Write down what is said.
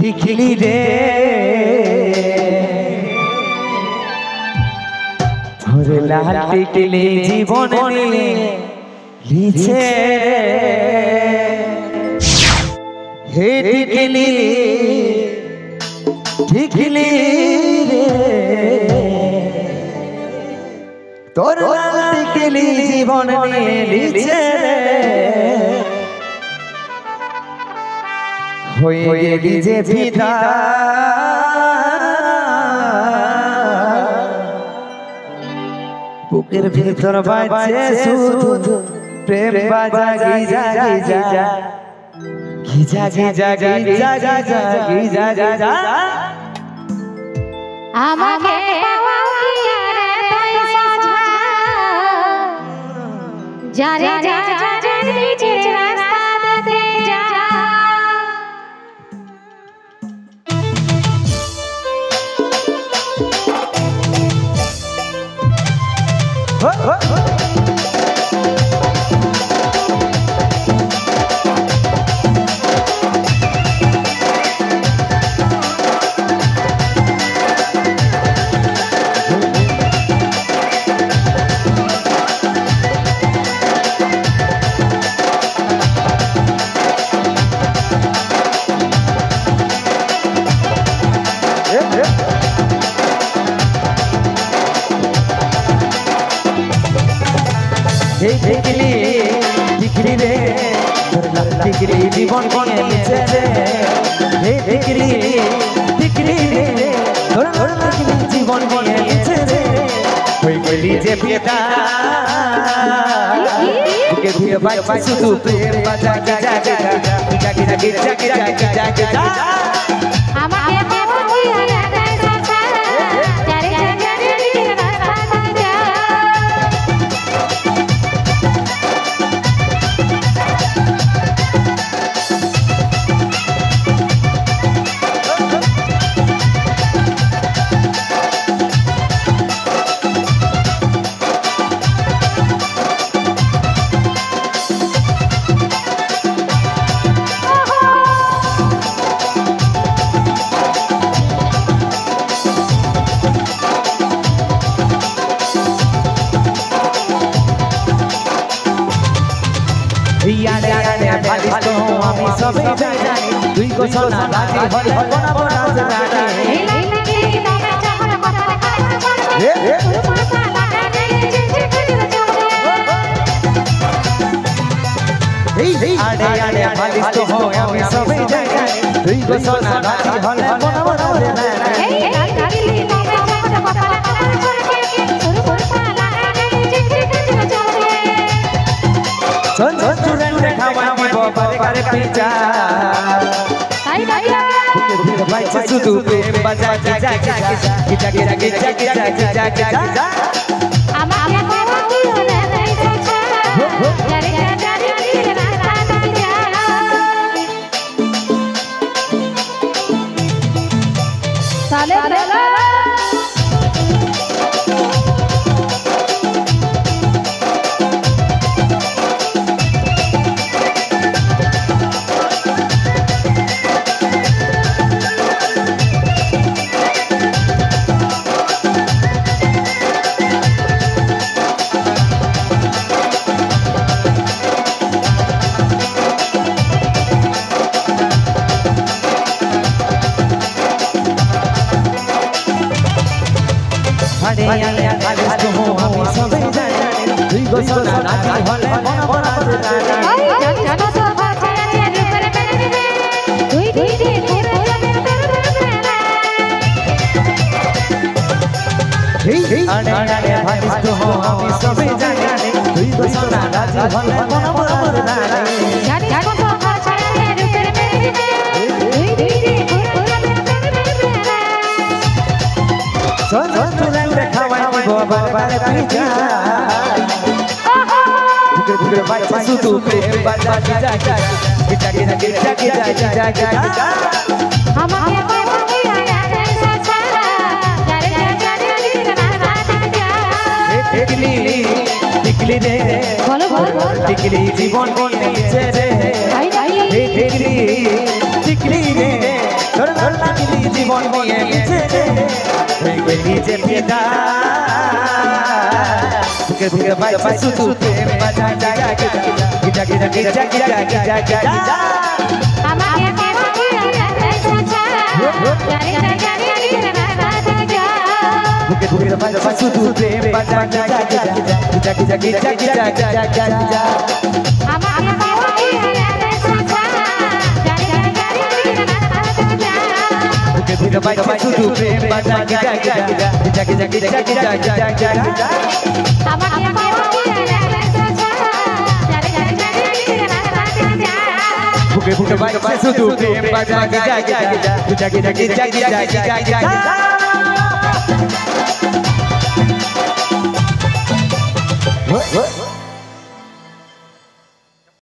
টিকলি রে ধরে লাল টিকলি জীবন নিয়ে লিছে হে টিকলি টিকলি রে তোর লাল টিকলি জীবন নিয়ে লিছে হয়ে গেলি যে ফিদা বুকের ভিতর বাজে শুধু প্রেম বাজা Giza Giza Giza Giza Giza Giza Giza Giza আমাকে পাওয়া কি আর পয়সা যারে যা যা নিজের রাস্তাতে যা টিকলি টিকলি রে তোর লাল টিকলি জীবন নিয়েছে রে হে টিকলি টিকলি রে তোর লাল টিকলি জীবন নিয়েছে রে হয়ে গেলি যে ফিদা বুকে ভিড় বাজছে শুধু প্রেম বাজা Giza Giza Giza Giza Giza Giza Giza আমাকে পাওয়া কি আর পয়সা যারে যা নিজের রাস্তাতে যা ইয়ারে ইয়ারে ভালিস তো আমি সবে জানি তুই গো সোনা রাজি হল বনা বনা জানি এই লাগি দামে চাহর কথা হে হে মাথা লাগানে জিজি খুঁজে চলে এই আরে আরে ভালিস তো আমি সবে জানি তুই গো সোনা রাজি হল বনা বনা জানি এই লাগি দামে চাহর কথা মাথা লাগানে জিজি খুঁজে চলে চল চল চুরন খাওয়া দিব বারে করে পিজা তাই দাইয়া বুকে বাজছে শুধু প্রেম বাজা Giza Giza Giza Giza Giza Giza Giza আমাকে পাওয়া কি আর পয়সা যারে যা নিজের রাস্তাতে যা সালে বেলা আরে আরে ভালিস তো আমি সবে জানি তুই গো সোনা রাজি হল বনা বনা জানি ওই জানি জানো তো বাচ্চারা রূপের মেরে দিবে তুই তুই রে পুরো মেরে আরে আরে ভালিস তো আমি সবে জানি তুই গো সোনা রাজি হল বনা বনা জানি জানি জানো তো বাচ্চারা রূপের মেরে দিবে তুই তুই রে পুরো মেরে চল চল চুরন খাওয়া দিব বারে পিজা বুকে বুকে বাজছে শুধু প্রেম বাজা Giza Giza Giza Giza Giza Giza Giza আমাকে পাওয়া কি আর পয়সা যারে যা নিজের রাস্তাতে যা টিকলি টিকলি রে বলো বলো টিকলি জীবন নিয়েছে রে তাই দাইয়া টিকলি টিকলি রে তোর তোর লাগলি জীবন নিয়ে মিছে রে হয়ে গেলি যে ফিদা বুকে বুকে বাজছে শুধু প্রেম বাজা Giza Giza Giza Giza Giza Giza Giza আমাকে আমাকে বুকে বুকে বাজছে শুধু প্রেম বাজা Giza Giza Giza Giza Giza Giza Giza বুকে বুকে বাজছে শুধু প্রেম বাজা Giza Giza Giza Giza Giza Giza Giza Giza বুকে বুকে বাজছে শুধু প্রেম বাজা Giza Giza Giza Giza Giza Giza Giza Giza